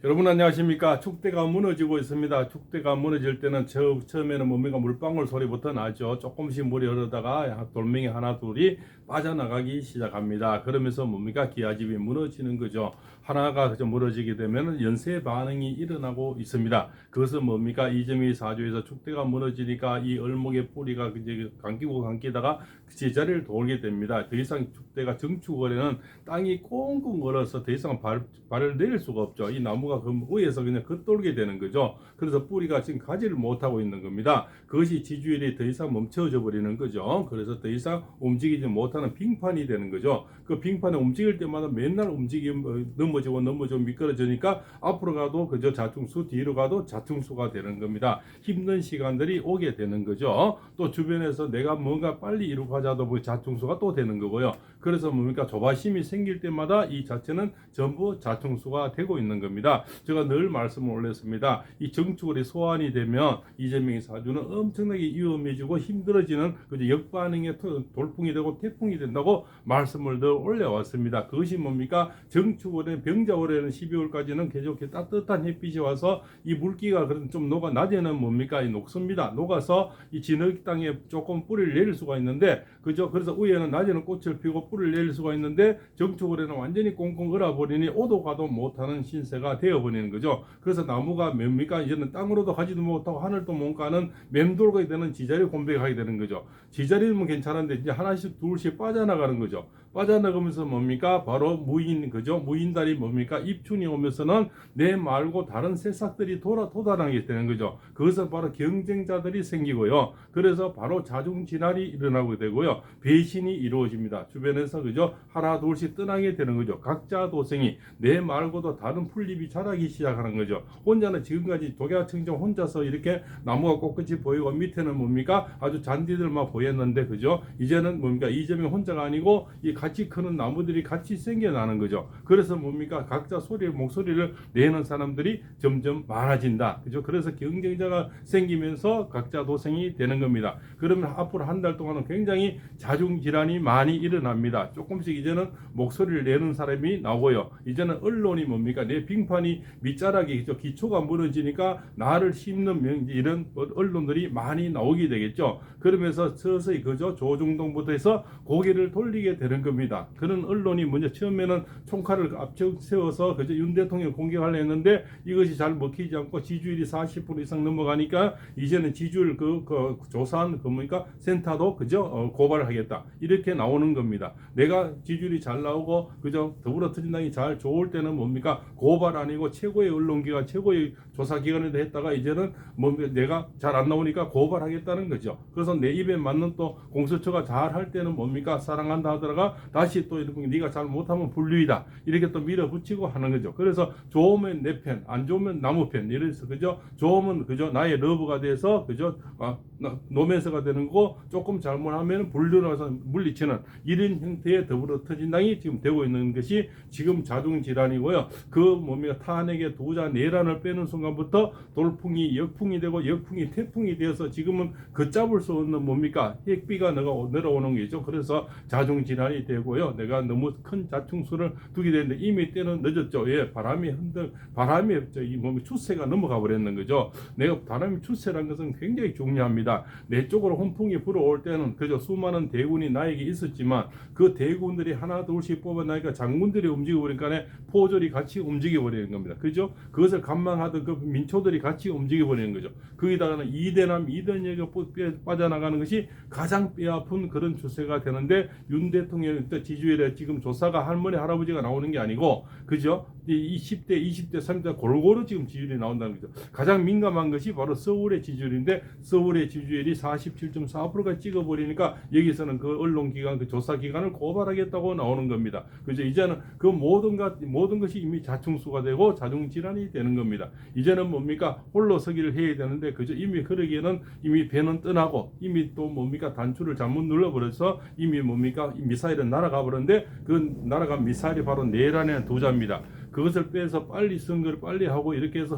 여러분 안녕하십니까. 축대가 무너지고 있습니다. 축대가 무너질 때는 처음에는 뭡니까 물방울 소리부터 나죠. 조금씩 물이 흐르다가 돌멩이 하나 둘이 빠져나가기 시작합니다. 그러면서 뭡니까 기아집이 무너지는 거죠. 하나가 그저 무너지게 되면 연쇄 반응이 일어나고 있습니다. 그것은 뭡니까 이재명이 사주에서 축대가 무너지니까 이 얼목의 뿌리가 이제 감기다가 제자리를 돌게 됩니다. 더 이상 축대가 정축거래는 땅이 꽁꽁 얼어서 더 이상 발을 내릴 수가 없죠. 이 나무가 그 위에서 그냥 겉돌게 되는 거죠. 그래서 뿌리가 지금 가지를 못하고 있는 겁니다. 그것이 지주율이 더 이상 멈춰져 버리는 거죠. 그래서 더 이상 움직이지 못하는 빙판이 되는 거죠. 그 빙판에 움직일 때마다 맨날 넘어지고 미끄러지니까 앞으로 가도 그저 자충수, 뒤로 가도 자충수가 되는 겁니다. 힘든 시간들이 오게 되는 거죠. 또 주변에서 내가 뭔가 빨리 이루고 하자도 자충수가 또 되는 거고요. 그래서 뭡니까 조바심이 생길 때마다 이 자체는 전부 자충수가 되고 있는 겁니다. 제가 늘 말씀을 올렸습니다. 이 정축월이 소환이 되면 이재명의 사주는 엄청나게 위험해지고 힘들어지는 역반응의 돌풍이 되고 태풍이 된다고 말씀을 늘 올려왔습니다. 그것이 뭡니까 정축월에 병자월에는 12월까지는 계속해서 따뜻한 햇빛이 와서 이 물기가 좀 녹아 낮에는 뭡니까 녹습니다. 녹아서 이 진흙 땅에 조금 뿌리를 내릴 수가 있는데 그래서 위에는 낮에는 꽃을 피우고 뿌리를 내릴 수가 있는데 정축월에는 완전히 꽁꽁 얼어버리니 오도 가도 못하는 신세가 되어버리는 거죠. 그래서 나무가 뭡니까 이제는 땅으로도 가지도 못하고 하늘도 못 가는 맴돌게 되는 지자리 공백하게 되는 거죠. 지자리면 괜찮은데 이제 하나씩 둘씩 빠져나가는 거죠. 빠져나가면서 뭡니까 바로 무인달이 뭡니까 입춘이 오면서는 내 말고 다른 새싹들이 도달하게 되는 거죠. 그것은 바로 경쟁자들이 생기고요. 그래서 바로 자중질환이 일어나게 되고요. 배신이 이루어집니다. 주변에서 하나 둘씩 떠나게 되는 거죠. 각자 도생이 내 말고도 다른 풀잎이 자라기 시작하는 거죠. 혼자는 지금까지 독야청정 혼자서 이렇게 나무가 꼿꼿이 보이고 밑에는 뭡니까 아주 잔디들만 보였는데 이제는 뭡니까 이재명 혼자가 아니고 이 같이 크는 나무들이 같이 생겨나는 거죠. 그래서 뭡니까 각자 목소리를 내는 사람들이 점점 많아진다. 그래서 경쟁자가 생기면서 각자 도생이 되는 겁니다. 그러면 앞으로 한 달 동안은 굉장히 자중질환이 많이 일어납니다. 조금씩 이제는 목소리를 내는 사람이 나오고요. 이제는 언론이 뭡니까 내 빙판이 밑자락이 기초가 무너지니까 나를 씹는 이런 언론들이 많이 나오게 되겠죠. 그러면서 서서히 조중동부터 해서 고개를 돌리게 되는 겁니다. 그런 언론이 먼저 처음에는 총칼을 앞쪽 세워서 윤 대통령 공격하려 했는데 이것이 잘 먹히지 않고 지지율이 40% 이상 넘어가니까 이제는 지지율 조사한 센터도 고발을 하겠다 이렇게 나오는 겁니다. 내가 지지율이 잘 나오고 더불어민주당이 잘 좋을 때는 뭡니까 고발 아니고 최고의 언론기관 최고의 조사기관에도 했다가 이제는 내가 잘 안 나오니까 고발하겠다는 거죠. 그래서 내 입에 맞는 또 공수처가 잘 할 때는 뭡니까 사랑한다 하더라가 다시 또 이렇게 네가 잘 못하면 불류이다 이렇게 또 밀어붙이고 하는 거죠. 그래서 좋으면 내 편, 안 좋으면 나무 편 이래서 좋으면 나의 러브가 돼서 노면서가 되는 거고 조금 잘못하면 불륜해서 물리치는 이런 형태의 더불어민주당이 지금 되고 있는 것이 지금 자중질환이고요. 탄핵의 도자 내란을 빼는 순간부터 돌풍이 역풍이 되고 역풍이 태풍이 되어서 지금은 걷잡을 수 없는 핵비가 내려오는 거죠. 그래서 자중질환이 되고요. 내가 너무 큰 자충수를 두게 되는데 이미 때는 늦었죠. 바람이 추세가 넘어가 버렸는 거죠. 내가 바람이 추세라는 것은 굉장히 중요합니다. 내 쪽으로 훈풍이 불어올 때는 수많은 대군이 나에게 있었지만 그 대군들이 하나 둘씩 뽑아나니까 장군들이 움직여 버리니까 포졸이 같이 움직여 버리는 겁니다. 그것을 감망하던 그 민초들이 같이 움직여 버리는 거죠. 거기다가는 이대남 이대녀가 빠져나가는 것이 가장 뼈아픈 그런 추세가 되는데 윤 대통령 지지율에 지금 조사가 할머니 할아버지가 나오는 게 아니고 20대 30대 골고루 지금 지지율이 나온다는 거죠. 가장 민감한 것이 바로 서울의 지지율인데 서울의 지지율이 47.4%가 찍어버리니까 여기서는 그 언론기관 조사기관을 고발하겠다고 나오는 겁니다. 이제는 그 모든 것이 이미 자충수가 되고 자중질환이 되는 겁니다. 이제는 홀로 서기를 해야 되는데 이미 그러기에는 이미 배는 떠나고 이미 또 단추를 잘못 눌러버려서 이미 미사일은 날아가 버렸는데 그 날아간 미사일이 바로 내란의 도자입니다. 그것을 빼서 빨리 선거를 빨리 하고 이렇게 해서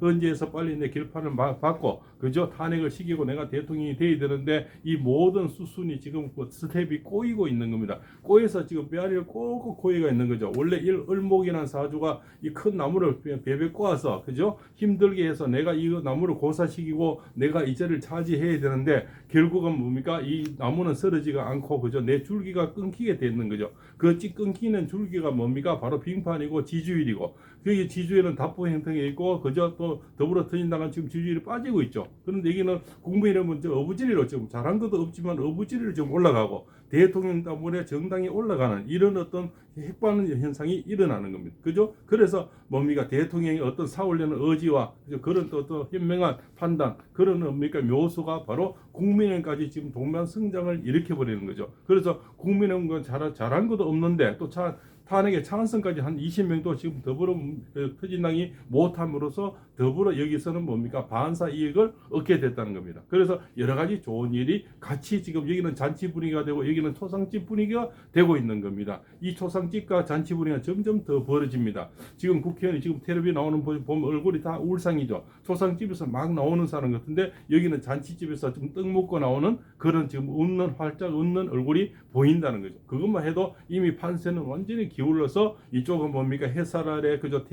헌재에서 빨리 내 결판을 받고 그죠? 탄핵을 시키고 내가 대통령이 돼야 되는데 이 모든 수순이 지금 스텝이 꼬이고 있는 겁니다. 꼬여서 지금 뼈아리를 꼬고 고이가 있는 거죠. 원래 을목이라는 사주가 이 큰 나무를 베베 꼬아서 그죠? 힘들게 해서 내가 이 나무를 고사시키고 내가 이 자리를 차지해야 되는데 결국은 뭡니까? 이 나무는 쓰러지가 않고 그죠? 내 줄기가 끊기게 되는 거죠. 그 끊기는 줄기가 뭡니까? 바로 빙판이고 지주일이고 그 지주일은 답보 형태에 있고 그죠? 또 더불어민주당은 지금 지주일이 빠지고 있죠. 그런데 여기는 국민의힘은 어부지리로 지금 잘한 것도 없지만 어부지리로 지금 올라가고 대통령 때문에 정당이 올라가는 이런 어떤 핵반응 현상이 일어나는 겁니다. 그죠? 그래서 뭡니까? 대통령의 어떤 사올려는 의지와 그런 또 어떤 현명한 판단, 그런 뭡니까? 묘수가 바로 국민의힘까지 지금 동반성장을 일으켜버리는 거죠. 그래서 국민의힘은 잘한 것도 없는데 또 탄핵의 찬성까지 한 20명도 지금 더불어 터진당이 못함으로써 더불어 여기서는 뭡니까? 반사 이익을 얻게 됐다는 겁니다. 그래서 여러 가지 좋은 일이 같이 지금 여기는 잔치 분위기가 되고 여기는 초상집 분위기가 되고 있는 겁니다. 이 초상집과 잔치 분위기가 점점 더 벌어집니다. 지금 국회의원이 지금 텔레비에 나오는 보면 얼굴이 다 울상이죠. 초상집에서 막 나오는 사람 같은데 여기는 잔치집에서 좀 떡 먹고 나오는 그런 지금 활짝 웃는 얼굴이 보인다는 거죠. 그것만 해도 이미 판세는 완전히 기울어서 이쪽은 뭡니까? 햇살 아래 그저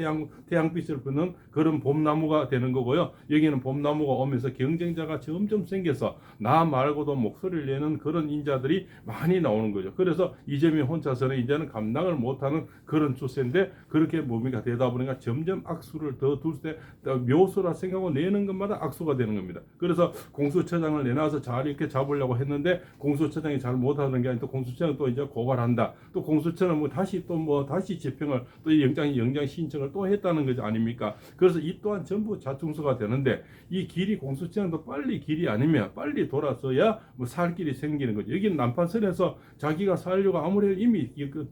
태양빛을 부는 그런 봄나무가 되는 거고요. 여기는 봄나무가 오면서 경쟁자가 점점 생겨서 나 말고도 목소리를 내는 그런 인자들이 많이 나오는 거죠. 그래서 이재명 혼자서는 이제는 감당을 못하는 그런 추세인데 그렇게 뭡니까? 되다 보니까 점점 악수를 더 둘 때 묘수라 생각하고 내는 것마다 악수가 되는 겁니다. 그래서 공수처장을 내놔서 잘 이렇게 잡으려고 했는데 공수처장이 잘 못하는 게 아니라 또 공수처는 또 이제 고발한다. 또 공수처는 다시 재평을 또 영장 신청을 또 했다는 거죠 아닙니까? 그래서 이 또한 전부 자충수가 되는데 이 길이 공수처장도 빨리 길이 아니면 빨리 돌아서야 살 길이 생기는 거죠. 여기는 난판선에서 자기가 살려고 아무리 이미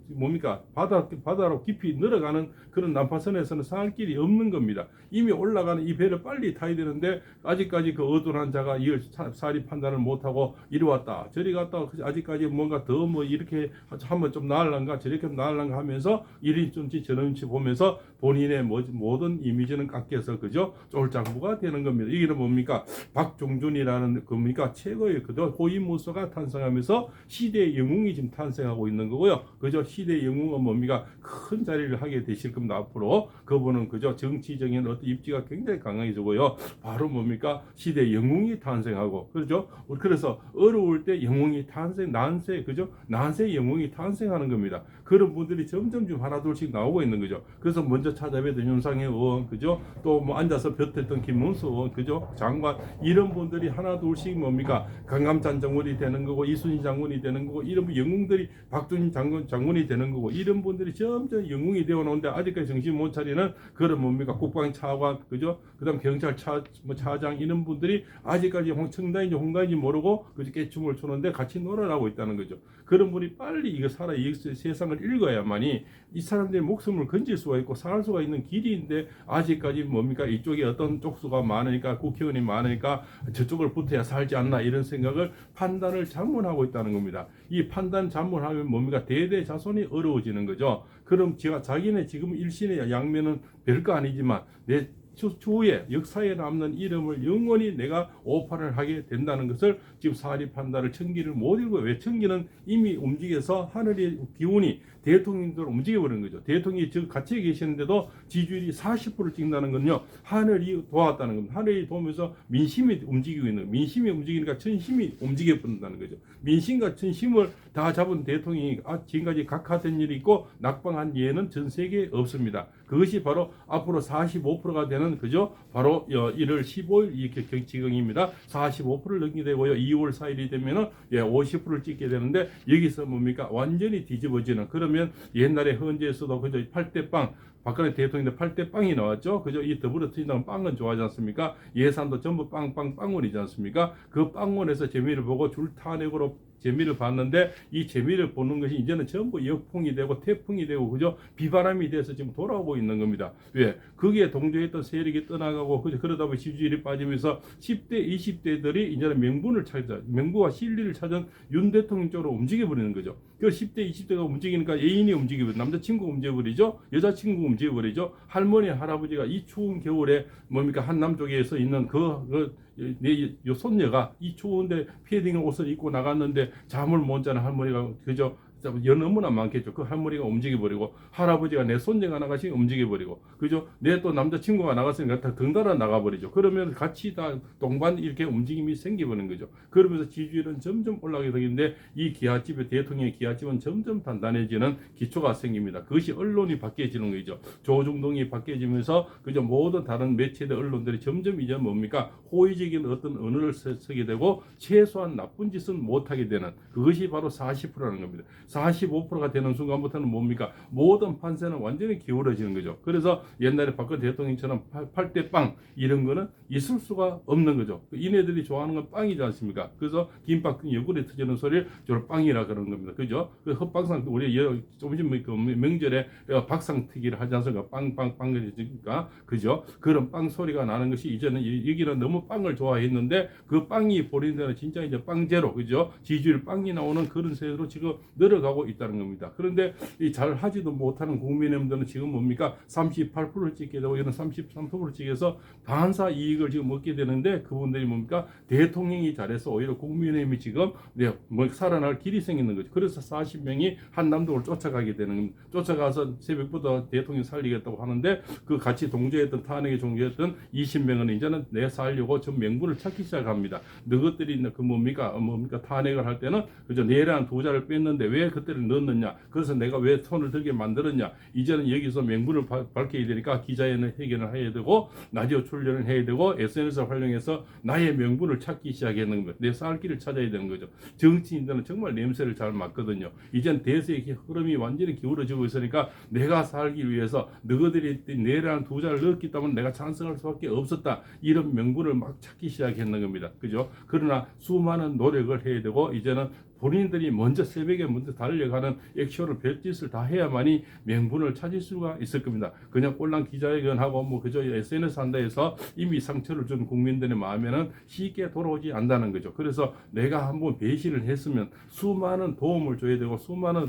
뭡니까 바다로 깊이 늘어가는 그런 난판선에서는 살 길이 없는 겁니다. 이미 올라가는 이 배를 빨리 타야 되는데 아직까지 그 어둔한 자가 이걸 사리 판단을 못하고 이리 왔다 저리 갔다 아직까지 뭔가 더 이렇게 한번 좀 나을란가 저렇게 나을란가 하면서 이리 좀치 저런치 보면서 본인의 모든 이미지는 깎여서 그죠? 쫄장부가 되는 겁니다. 이게 뭡니까? 박종준이라는 겁니까? 최고의 그도 호위무소가 탄생하면서 시대의 영웅이 지금 탄생하고 있는 거고요. 그죠? 시대의 영웅은 뭡니까? 큰 자리를 하게 되실 겁니다. 앞으로 그분은 그죠? 정치적인 어떤 입지가 굉장히 강해지고요. 바로 뭡니까? 시대의 영웅이 탄생하고 그죠? 그래서 어려울 때 영웅이 난세 그죠? 난세 영웅이 탄생하는 겁니다. 그런 분들이 점점 좀 하나둘씩 나오고 있는 거죠. 그래서 먼저 찾아뵈던 윤상현 의원 그죠? 또 앉아서 볕했던 김문수 의원 그죠? 장관 이런 분들이 하나둘씩 뭡니까? 강감찬 장군이 되는 거고 이순신 장군이 되는 거고 이런 영웅들이 박준희 장군이 되는 거고 이런 분들이 점점 영웅이 되어 나오는데 아직까지 정신 못 차리는 그런 뭡니까? 국방차관 그죠? 그다음 경찰 차장 이런 분들이 아직까지 청단인지 홍단인지 모르고 그저 깨춤을 추는데 같이 놀아나고 있다는 거죠. 그런 분이 빨리 이거 세상을 읽어야만이 이 사람들의 목숨을 건질 수가 있고 살 수가 있는 길인데 아직까지 뭡니까? 이쪽에 어떤 쪽수가 많으니까 국회의원이 많으니까 저쪽을 붙어야 살지 않나 이런 생각을 판단을 잘못하고 있다는 겁니다. 이 판단 잘못하면 뭡니까? 대대자손이 어려워지는 거죠. 그럼 자기네 지금 일신의 양면은 별거 아니지만 내 추후에 역사에 남는 이름을 영원히 내가 오판을 하게 된다는 것을 지금 사리 판단을 청기를 못 읽고 왜 청기는 이미 움직여서 하늘의 기운이 대통령대로 움직여버리는 거죠. 대통령이 지금 같이 계시는데도 지지율이 40%를 찍는다는 건요. 하늘이 도왔다는 겁니다. 하늘이 도우면서 민심이 움직이고 있는 민심이 움직이니까 천심이 움직여버린다는 거죠. 민심과 천심을 다 잡은 대통령이 지금까지 각하된 일이 있고 낙방한 예는 전 세계에 없습니다. 그것이 바로 앞으로 45%가 되는 그죠? 바로 1월 15일 이렇게 지경입니다. 45%를 넘게 되고요. 2월 4일이 되면은 50%를 찍게 되는데 여기서 뭡니까? 완전히 뒤집어지는 그러면 옛날에 헌재에서도 그저 8대 빵 박근혜 대통령의 8대 빵이 나왔죠. 그죠? 이 더불어민주당은 빵은 좋아하지 않습니까? 예산도 전부 빵원이지 않습니까? 그 빵원에서 재미를 보고 줄 탄핵으로 재미를 봤는데 이 재미를 보는 것이 이제는 전부 역풍이 되고 태풍이 되고 그죠? 비바람이 돼서 지금 돌아오고 있는 겁니다. 왜? 거기에 동조했던 세력이 떠나가고 그러다 보니 지지율이 빠지면서 10대, 20대들이 이제는 명분과 실리를 찾은 윤 대통령 쪽으로 움직여 버리는 거죠. 그 10대, 20대가 움직이니까 애인이 움직이고 남자친구가 움직여 버리죠. 여자친구가 움직여버리죠. 할머니 할아버지가 이 추운 겨울에 뭡니까 한남 쪽에서 있는 요 손녀가 이 추운데 패딩 옷을 입고 나갔는데 잠을 못 자는 할머니가 그죠? 너무나 많겠죠. 그 할머니가 움직여버리고 할아버지가 내 손녀가 나가시면 움직여버리고 그죠? 내 또 남자친구가 나갔으니까 다 덩달아 나가버리죠. 그러면 같이 다 동반 이렇게 움직임이 생겨버리는 거죠. 그러면서 지지율은 점점 올라가게 되는데 이 기아집의 대통령의 기아집은 점점 단단해지는 기초가 생깁니다. 그것이 언론이 바뀌어지는 거죠. 조중동이 바뀌어지면서 그죠? 모든 다른 매체들 언론들이 점점 이제 뭡니까? 호의적인 어떤 언어를 쓰게 되고 최소한 나쁜 짓은 못하게 되는 그것이 바로 40%라는 겁니다. 45%가 되는 순간부터는 뭡니까? 모든 판세는 완전히 기울어지는 거죠. 그래서 옛날에 박근혜 대통령처럼 8대 빵 이런 거는 있을 수가 없는 거죠. 이네들이 좋아하는 건 빵이지 않습니까? 그래서 김밥 옆구리 터지는 소리를 저를 빵이라 그러는 겁니다. 그죠? 그 헛방상 우리 조금 명절에 박상특위를 하지 않습니까? 빵빵빵 그러니까 그죠? 그런 빵 소리가 나는 것이 이제는 여기는 너무 빵을 좋아했는데 그 빵이 보리는 데는 진짜 이제 빵제로 그죠? 지지율 빵이 나오는 그런 세대로 지금 늘어가고 있다는 겁니다. 그런데 이 잘 하지도 못하는 국민의힘들은 지금 뭡니까? 38%를 찍게 되고 이런 33%를 찍어서 반사 이익을 지금 얻게 되는데 그분들이 뭡니까? 대통령이 잘해서 오히려 국민의힘이 지금 살아날 길이 생기는 거죠. 그래서 40명이 한남동을 쫓아가게 되는 겁니다. 쫓아가서 새벽부터 대통령 살리겠다고 하는데 그 같이 동조했던 탄핵에 동조했던 20명은 이제는 내 살려고 전 명분을 찾기 시작합니다. 너희들이 그 뭡니까 탄핵을 할 때는 그저 내란 도자를 뺐는데 왜 그때를 넣었느냐? 그래서 내가 왜 손을 들게 만들었냐? 이제는 여기서 명분을 밝혀야 되니까 기자회견을 해야 되고 라디오 출연을 해야 되고 SNS를 활용해서 나의 명분을 찾기 시작했는 거예요. 내 살 길을 찾아야 되는 거죠. 정치인들은 정말 냄새를 잘 맡거든요. 이젠 대세의 흐름이 완전히 기울어지고 있으니까 내가 살기 위해서 너희들이 내란 도자를 넣었기 때문에 내가 찬성할 수밖에 없었다. 이런 명분을 막 찾기 시작했는 겁니다. 그죠? 그러나 수많은 노력을 해야 되고 이제는 본인들이 먼저 새벽에 먼저 달려가는 액션을 별짓을 다 해야만이 명분을 찾을 수가 있을 겁니다. 그냥 꼴랑 기자회견하고 뭐 그저 SNS 한다 해서 이미 상처를 준 국민들의 마음에는 쉽게 돌아오지 않는다는 거죠. 그래서 내가 한번 배신을 했으면 수많은 도움을 줘야 되고 수많은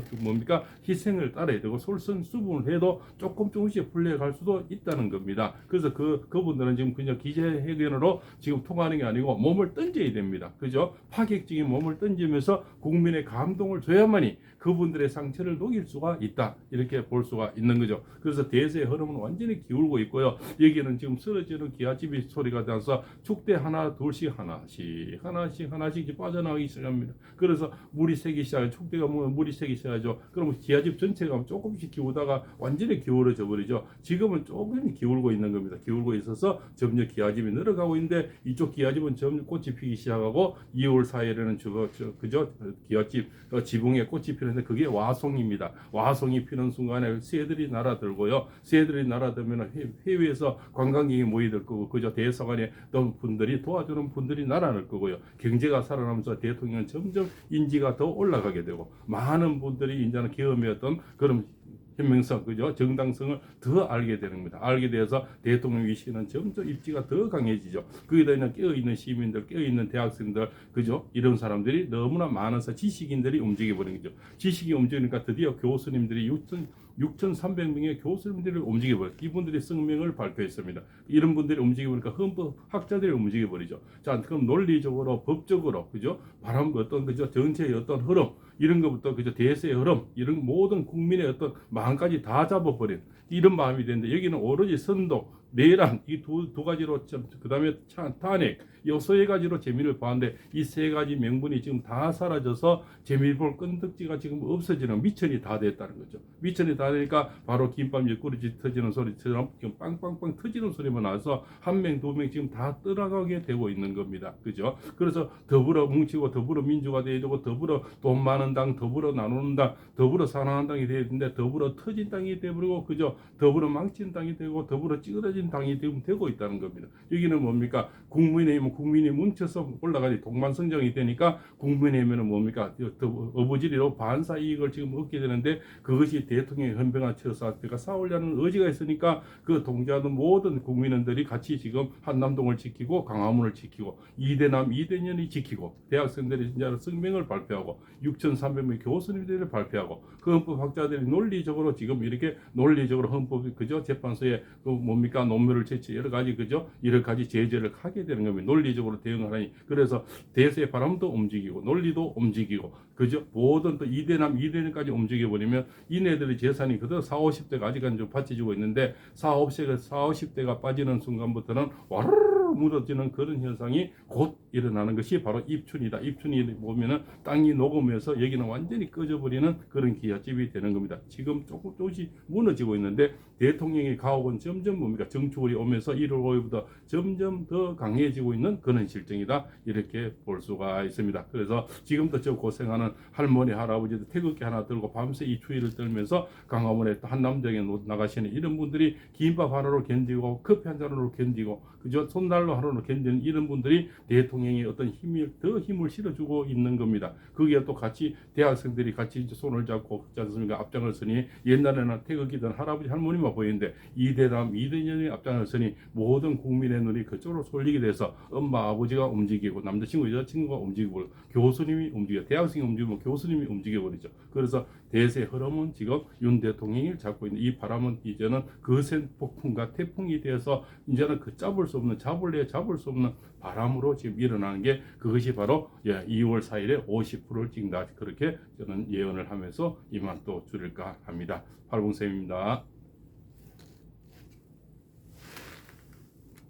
희생을 따라야 되고 솔선수범을 해도 조금씩 풀려갈 수도 있다는 겁니다. 그래서 그분들은 지금 그냥 기자회견으로 지금 통하는 게 아니고 몸을 던져야 됩니다. 그죠? 파격적인 몸을 던지면서 국민의 감동을 줘야만이 그분들의 상처를 녹일 수가 있다. 이렇게 볼 수가 있는 거죠. 그래서 대세의 흐름은 완전히 기울고 있고요. 여기는 지금 쓰러지는 기아집이 소리가 나서 축대 하나 둘씩 하나씩 빠져나가기 시작합니다. 그래서 물이 새기 시작해요. 축대가 물이 새기 시작하죠. 그러면 기아집 전체가 조금씩 기우다가 완전히 기울어져 버리죠. 지금은 조금 기울고 있는 겁니다. 기울고 있어서 점점 기아집이 늘어가고 있는데 이쪽 기아집은 점점 꽃이 피기 시작하고 2월 4일에는 그죠? 기아집 지붕에 꽃이 피는데 그게 와송입니다. 와송이 피는 순간에 새들이 날아들고요. 새들이 날아들면 해외에서 관광객이 모이들 거고 그저 대사관에 분들이 도와주는 분들이 날아날 거고요. 경제가 살아나면서 대통령은 점점 인지가 더 올라가게 되고 많은 분들이 이제는 경험했던 그런 현명성, 그죠? 정당성을 더 알게 되는 겁니다. 알게 돼서 대통령 위신은 점점 입지가 더 강해지죠. 거기다 있는 깨어있는 시민들, 깨어있는 대학생들, 그죠? 이런 사람들이 너무나 많아서 지식인들이 움직여버린 거죠. 지식이 움직이니까 드디어 교수님들이 6,300명의 교수님들이 움직여버려요. 이분들이 성명을 발표했습니다. 이런 분들이 움직여버리니까 헌법학자들이 움직여버리죠. 자, 그럼 논리적으로, 법적으로, 그죠? 그죠? 전체의 어떤 흐름, 이런 것부터 그저 대세의 흐름 이런 모든 국민의 어떤 마음까지 다 잡아버린 이런 마음이 되는데 여기는 오로지 선독, 내란 이 두 가지로 그 다음에 탄핵 이 세 가지로 재미를 봤는데 이 세 가지 명분이 지금 다 사라져서 재미를 볼 끈덕지가 지금 없어지는 미천이 다 됐다는 거죠. 미천이 다 되니까 바로 김밥 옆구리 터지는 소리처럼 빵빵빵 터지는 소리만 나서 한 명, 두 명 지금 다 떠나가게 되고 있는 겁니다. 그죠? 그래서 더불어 뭉치고 더불어 민주가 돼야 되고 더불어 돈 많은 당, 더불어 나누는 당, 더불어 사랑하는 당이 돼야 되는데 더불어 터진 당이 돼버리고 그죠? 더불어 망친 당이 되고 더불어 찌그러진 당이 되고 있다는 겁니다. 여기는 뭡니까? 국민이 뭉쳐서 올라가니 동반성장이 되니까 국민의힘은 뭡니까? 어부지리로 반사 이익을 지금 얻게 되는데 그것이 대통령의 헌병한 처사가 싸우려는 의지가 있으니까 그 동조하는 모든 국민들이 같이 지금 한남동을 지키고 강화문을 지키고 이대남 이대년이 지키고 대학생들이 진짜 성명을 발표하고 6천 1300명의 교수님들이 발표하고 그 헌법학자들이 논리적으로 지금 이렇게 논리적으로 헌법 그죠 재판소에 그 뭡니까 논문을 제치 여러 가지 그죠 여러 가지 제재를 하게 되는 겁니다. 논리적으로 대응을 하니 그래서 대세의 바람도 움직이고 논리도 움직이고 그죠 모든 또 이대남 이대남까지 움직여 버리면 이네들의 재산이 그대로 40, 50대가 아직은 좀 받쳐지고 있는데 40, 50대가 빠지는 순간부터는 와르르 무너지는 그런 현상이 곧 일어나는 것이 바로 입춘이다. 입춘이 보면은 땅이 녹으면서 여기는 완전히 꺼져버리는 그런 기아집이 되는 겁니다. 지금 조금씩 무너지고 있는데 대통령의 가혹은 점점 뭡니까 정축월이 오면서 1월 5일부터 점점 더 강해지고 있는 그런 실정이다. 이렇게 볼 수가 있습니다. 그래서 지금도 저 고생하는 할머니 할아버지도 태극기 하나 들고 밤새 이 추위를 떨면서 강화문에 한남정에 나가시는 이런 분들이 김밥 하나로 견디고 커피 한 잔으로 견디고 그저 손난로 하나로 견디는 이런 분들이 대통령이 어떤 힘을 실어주고 있는 겁니다. 거기에 또 같이 대학생들이 같이 이제 손을 잡고 그렇지 않습니까? 앞장을 서니 옛날에는 태극기든 할아버지 할머니만 보이는데 이대남 이대년이 앞장을 서니 모든 국민의 눈이 그쪽으로 쏠리게 돼서 엄마 아버지가 움직이고 남자친구 여자친구가 움직이고 교수님이 움직여 대학생이 움직이면 교수님이 움직여 버리죠. 그래서 대세 흐름은 지금 윤 대통령이 잡고 있는 이 바람은 이제는 거센 폭풍과 태풍이 되어서 이제는 그 잡을 수 없는 잡을 수 없는 바람으로 지금 일어나는 게 그것이 바로 2월 4일에 50%를 찍는다. 그렇게 저는 예언을 하면서 이만 또 줄일까 합니다. 팔봉쌤입니다.